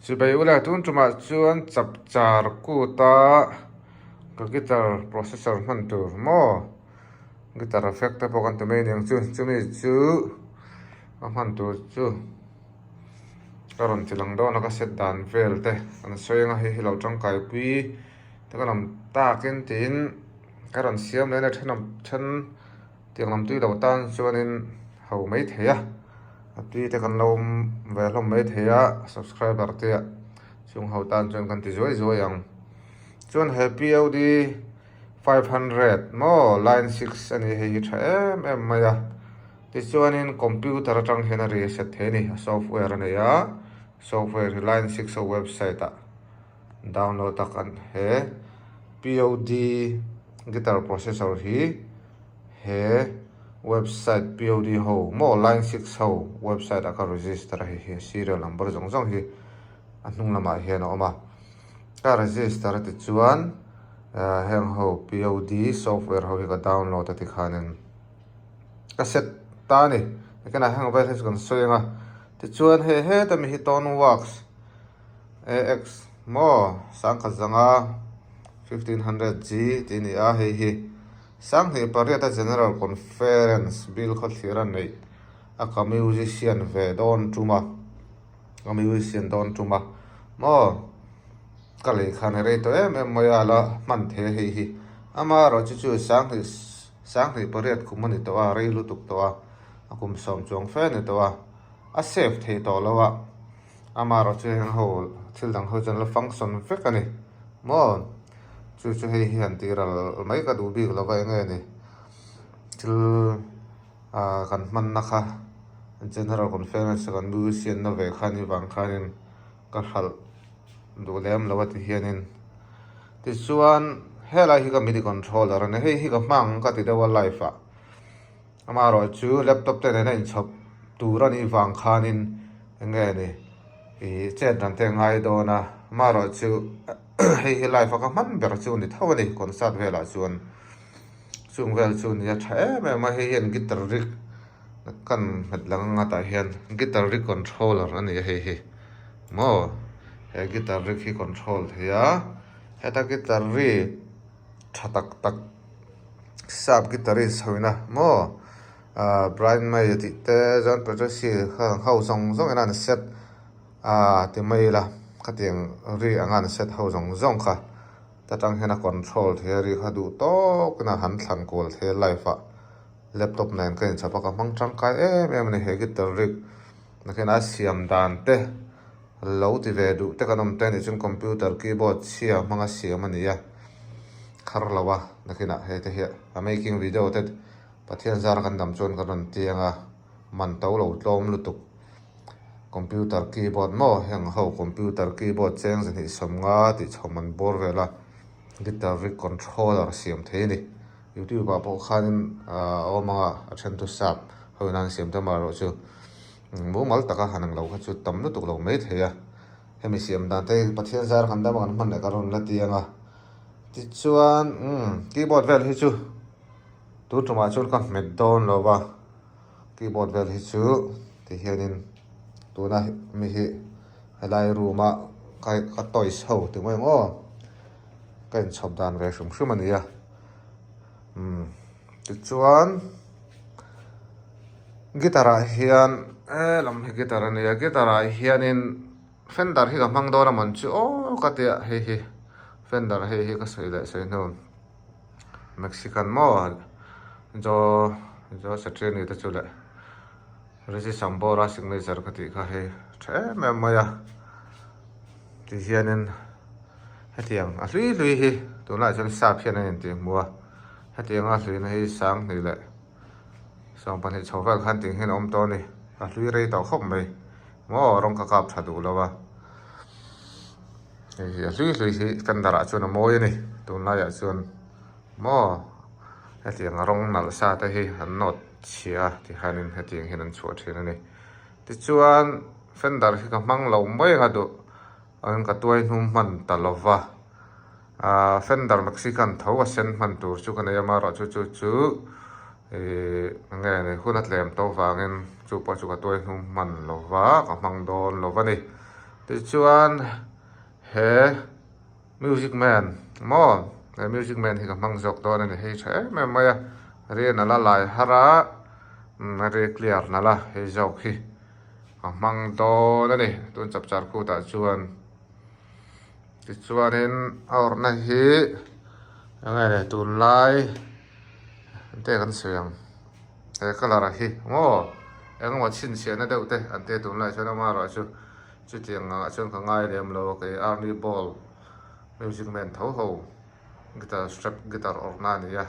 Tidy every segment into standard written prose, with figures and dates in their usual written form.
Chỉ bây ula tun tuma chuan chap char ku ta ka guitar processor man tur mo guitar effect ta pokan tume niang chu mi chu a man tur chu karon tilang do na ka set dan vel te an soinga hi hilo tang kai pui te kanam ta ken tin karon siam le na than tiang lam tui lo tan chuanin ho mai theya tui te kan lom ve hlom mai theya subscriber te chung ho tan chuan kan ti zoi ang chuan happy od 500 mo line 6 ani hei tha em maya ti chuanin computer atang hena reset the ni software ani ya software line 6 website a download takan he pod guitar processor hi he website pod ho mo line 6 ho website aka register hi serial number jong hi anung lama hian a oma ka register ti chuan heng ho pod software ho hi ka download ati khanin ka set ta ni kana heng ba this kon soinga ti chuan he ta mi hi ton works ax mo sang kha zanga 1500G ti ni a hi sang hi pariata general conference bill kha thiran nei aka musician ve don tuma a musician don tuma mo kali khane re to em moya la man the hi ama ro chu sang hi pariat kumani to a re lu tuk to a akum som chong fe ni to a save the to lawa ama ro chu heng ho thil dang ho jan la function fe kani mo chu hei hian tiral mai ka du bi la vai nge ni til kan man na kha general conference kan du sian na ve khani wang khanin ka hal du lem lawati hianin ti chuan hela hi ka midi controller ne hei hi ka mang ka ti dawa live a ama ro chu laptop te ne in chop turani wang khanin nge ni i chet dan te ngai do na ma ro chu hei live ka man ber chu ni thawani concert vela chuan chung vel chu ni a tha ma hei hian guitar rig kan medlang nga ta hian guitar rig controller ani hei mo he guitar rig hi control theya heta guitar rig thatak tak sap guitarist hoina mo Brian May ti te John Petrucci ho song enan set ti mai la khatiang ri angan set ho zong kha tatang hena control theory kha du to kana han thlan kol the live a laptop nan kan chapa ka mang tang kai em ne he guitar rig na kena siam dan te lo ti ve du te kanom te ni chung computer keyboard sia manga siam ani ya khar lawa na kena he te hi a making video te pathian zar kan dam chon kan tianga man to lo tlom lutuk computer keyboard mo heng ho computer keyboard cheng zani somnga ti choman bor vela guitar rig controller siam the ni youtube ba po khanin o manga athen to sap ho nan siam ta maro chu mu mal taka hanang lo kha chu tam lu tuk lo mai theya hemi siam dan te pathian zar kan da man man ka ron la tianga ti chuan keyboard vel hi chu tu tuma chul ka met don lo wa keyboard vel hi chu ti hianin tuna mi hi helai ruma kai ka toys ho ti moi ngo kan chop dan ve shum ani ya ti chuan gitara hian lam hi gitara ni ya gitara hianin Fender hi ka mang do na man chu ka te hei Fender hei ka sei no Mexican mo jo satre ni ta chu le resi sambora signature ka ti ka he the me maya ti hianin hetiang a lui hi to la chon sa phian an ti muwa hetiang a lui na hi sang ni le sang pan hi chawal khan ting hen om to ni a lui rei taw khop mai mo rong ka kap thadu lawa hei a lui hi Fender a chon a moi ni to la ya chon mo hetiang rong nal sa ta hi an not chia ti hanin hetiang hian an chuat thin ani ti chuan Fender hi ka mang lo mai nga do an ka tuai hnum man talova Fender Mexican tho a sen man tur chu kana yama ra chu nge ne hunat lem to wangin chu pa chu ka tuai hnum man lova ka mang don lova ni ti chuan he music man mo he music man hi ka mang jok to ni hei the me maya re na la lai hara re clear na la hei jok hi ka mang to na ni tun chap char ku ta chuan ti chuan in aur na hi angai le tun lai te kan siang te kalara hi ngo eng wa chin sia na deuh te an te tun lai chana ma ro chu tiang a chuan ka ngai lem lo ke army ball music man tho ho guitar strap guitar orna ni ya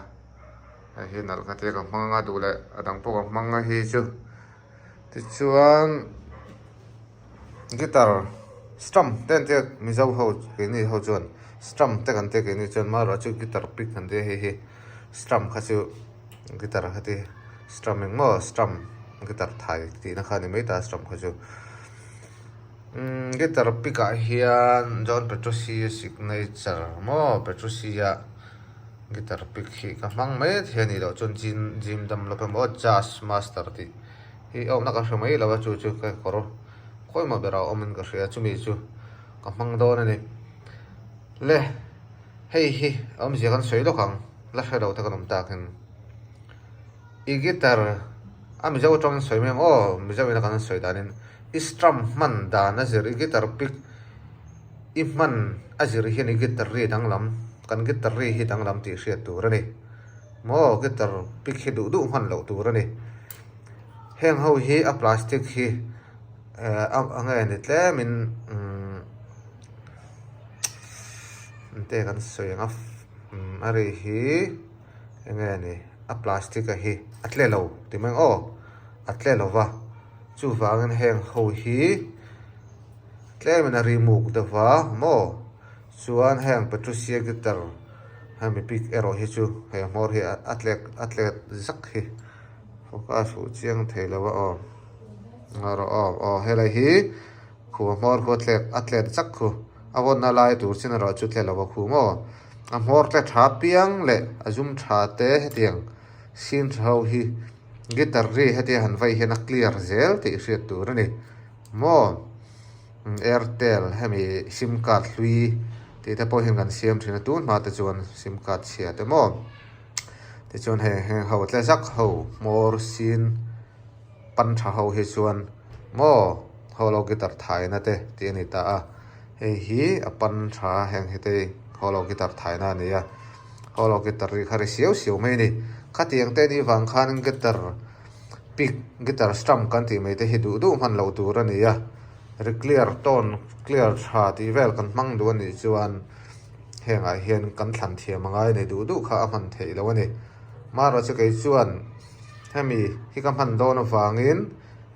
hi nal ka te ka manga du le adang po ka manga hi chu ti chuan guitar strum ten te mi zo ho ke ni ho chuan strum te kan te ke ni chuan ma ro chu guitar pick kan te hi strum kha chu guitar hati strumming mo strum guitar thai ti na khani mai ta strum kha chu guitar pick a hian John Petrucci signature mo Petrucci ya guitar pick hi ka mang mai thiani lo chun jim dam lo pe mo jazz master ti hi om na ka hmai lo chu ka kor khoi ma bera omen ka hria chu mi chu ka mang do na ni le hei hi om ji kan soi lo khang la hre lo ta kan om ta khen i guitar ami jaw tong soi mem o mi jaw na kan soi danin strum man da na zir i guitar pick i man azir hi ni guitar ri dang lam kan guitar ri hi dang lam ti hria tur ani mo guitar pick hi du man lo tur ani heng ho hi a plastic hi angai ni tle min te kan soi nga ari hi angai ni a plastic a hi atle lo ti mang o atle lo wa chu wangan heng ho hi tle min a remove da wa mo chuan heng Petrucci guitar hami pick ero hi chu he mor hi atle zak hi focus fu chiang thei lo wa o ngaro o helai hi khu mor ko atle chak khu awon na lai tur chin ro chu tle lo wa khu mo a mor tle tha piang le azum tha te hetiang sin thau hi guitar ri heti han vai hena clear zel ti hriat tur ani mo Airtel hemi sim card hlui ti te pawh hin kan siam thina tu ma te chuan sim card sia te mo te chuan he ho tle zak ho mor sin pan tha ho hi chuan mo holo guitar thai na te ti ani ta a hei hi a pan tha heng hete holo guitar thai na ni ya holo guitar ri khari siau mai ni khatiang te ni wang khan guitar pick guitar strum kan ti mai te hi du man lo tur ani ya ri clear tone clear tha ti vel kan mang du ani chuan henga hian kan thlan thiam angai nei du kha a man thei lo ani ma ro chu kai chuan hemi hi kam han don wangin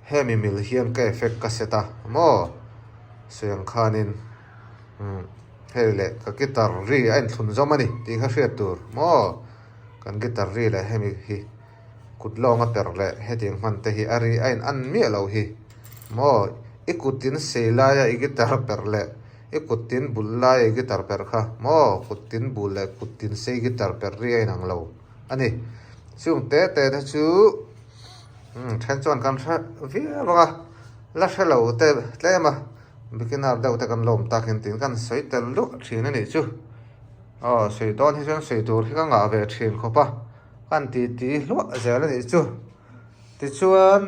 hemi mil hian ka effect ka seta mo seng khanin hele ka guitar ri ain thun zomani ti kha hriat tur mo kan guitar ri le hemi hi kutlonga per le heting man te hi ari ain an mi lo hi mo ikutin selaya i guitar per le ikutin bullai guitar per kha mo kutin bul le kutin sei guitar per ri ain ang lo ani chung te chu then chuan kan thra via banga la hello te tlema beginner deuh te kan lom takin tin kan soi tel lu thin ani chu soi don hi chuan soi tur hi ka nga ve thin khopa kan ti lu zel ani chu ti chuan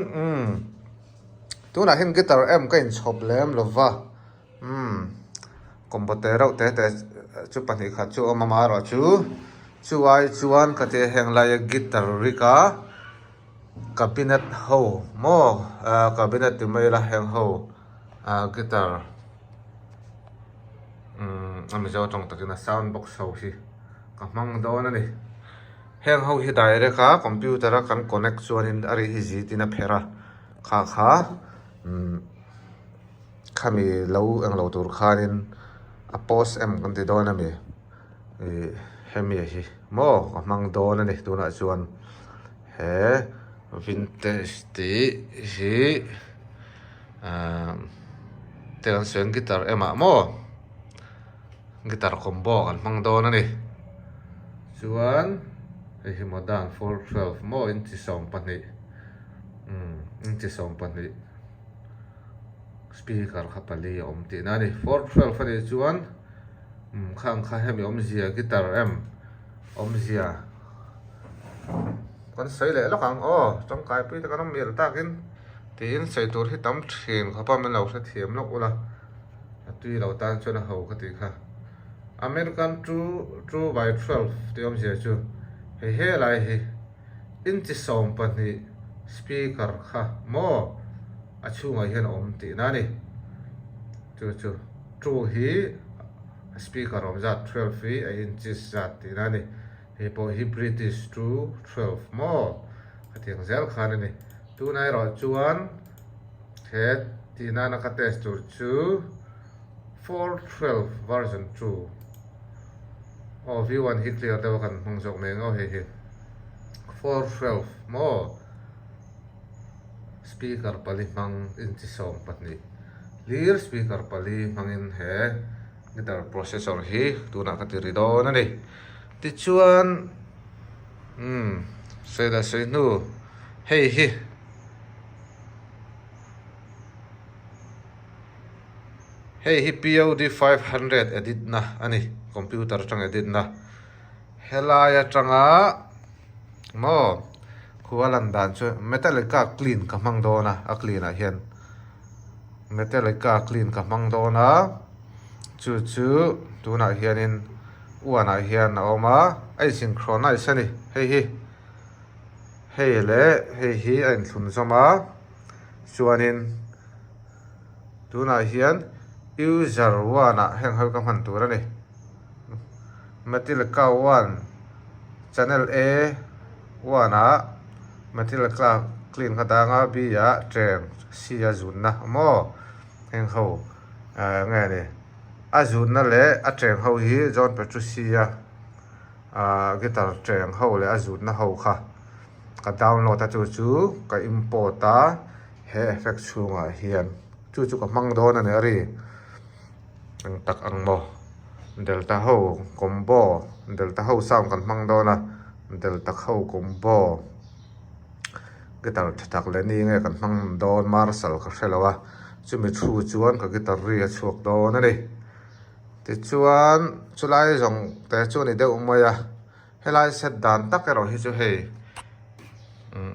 tuna hin guitar em ka in chhop lem lova computero te chu pani kha chu mama ro chu ai chuan ka te heng lai guitar rika cabinet ho mo cabinet ti mai la heng ho guitar ami jaw tong takina sound box ho hi ka mang do na ni heng ho hi direct ka computer kan connect chuan in ari hi ji tina phera kha khami lo ang lo tur khanin a post em kan ti do na mi hemi hi mo ka mang do na ni tuna chuan he vintage ti hi te kan seng guitar ema mo guitar combo kan mang do na ni chuan hi modern 412 mo in chi som pani in chi som pani speaker kha pali om ti na ni 412 ani chuan khang kha hemi om zia guitar em om zia kan sei le lokang trong kai pui ta kan mel takin tin sei tur hi tam thin kha pa men lo sa thiam lok ula tui lo tan chona ho ka ti kha American 2 by 12 ti om zia chu he lai hi in chi som pa ni speaker kha mo a chunga hian om ti na ni chu hi speaker om zat 12 hi a in chi zat ti na ni he po hi British 12 mo a tiang zel khan ni tu nai ro chuan he ti na na ka test tur chu 412 version 2 v1 hi clear daw kan hong jok me ngo he 412 mo speaker pali mang in chi som patni clear speaker pali mangin he guitar processor hi tuna ka ti ri do na ni ti chuan sei da sei nu hei hi POD 500 edit na ani computer tang edit na helaya tanga mo khualan dan chu Metallica clean ka mang do na a clean a hian Metallica clean ka mang do na chu tuna hianin uana hian a oma ai synchronize ani hei le hei hi ein thun zoma chuanin tuna hian user wana heng ho ka man tur ani Metallica 1 channel A wana Metallica clean ka danga b ya treng c ya zun na mo heng ho nge ni a zun na le a treng ho hi John Petrucci ya guitar treng ho le a zun na ho kha ka download ta chu ka import ta he effect chunga hian chu ka mang do na ne ari ang tak ang mo delta ho combo delta ho sound kan mang do na delta ho combo guitar tak le ni nge kan mang do Marshall ka hrelowa chumi thu chuan ka guitar ri a chuak do na ni ti chuan chulai jong te chu ni de umaya helai set dan tak ero hi chu hei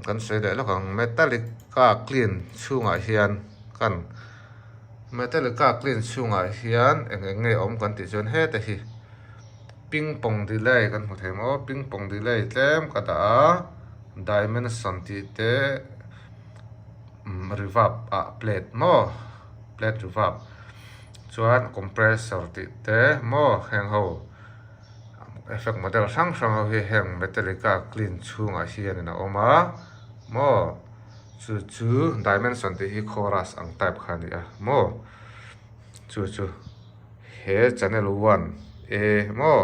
kan sei de lokang Metallica clean chunga hian kan Metallica clean chunga hian enge om kan ti chuan he te hi ping pong delay kan hmu thei mo ping pong delay tlem ka ta dimension ti te reverb plate mo plate reverb chuan compressor ti te mo heng ho effect model sang ho hi heng Metallica clean chunga hian na oma mo chu dimension ti hi chorus ang type khani a mo chu he channel 1 a mo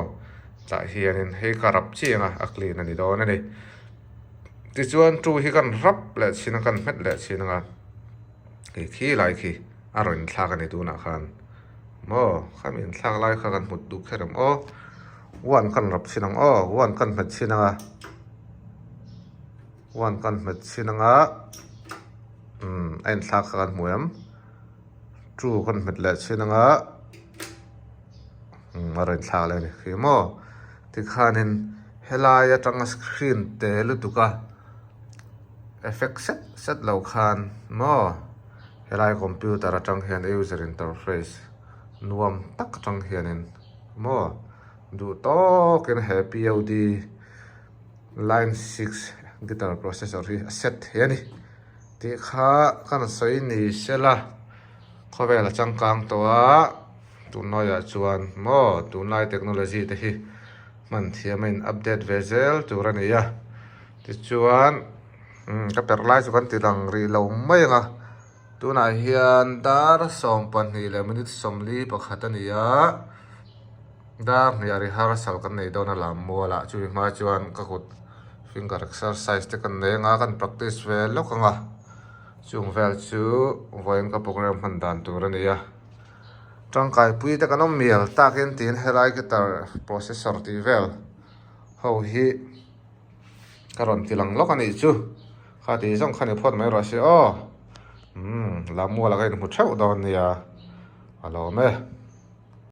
ta hianin he karap chinga a clean ani do na ni ti chuan tu hi kan rap le china kan met le china khi lai khi aron thlak ani tu na khan mo khamin thlak lai kha kan mut du kheram one kan rap chinang one kan met chinanga one kan met chinanga ein thlak kha kan muam tu kan met le chinanga aron thlak le ni khi mo ti khanin helaya tanga screen te lutuka effect set lo khan mo helai computer atang hian user interface nuam tak atang hianin mo du to ken he POD line 6 guitar processor hi set hiani ti kha kan sei ni sela khowela changkang towa tu noya chuan mo tu nai technology te hi man thiamin update vezel turani ya ti chuan ka perlai chu kan tilang ri lo mai nga tuna hian dar som pan ni le minute somli pakhatania dar ni ari har sal kan nei dona lam mola chu ma chuan ka kut finger exercise te kan nei nga kan practice ve lokanga chung vel chu voin ka program han dan turania tangkai pui te kanom mial takin tin helai guitar processor ti vel ho hi karon tilang lokani chu khati jong khani phot mai ro se làm mua là cái một triệu đòn này à alo mẹ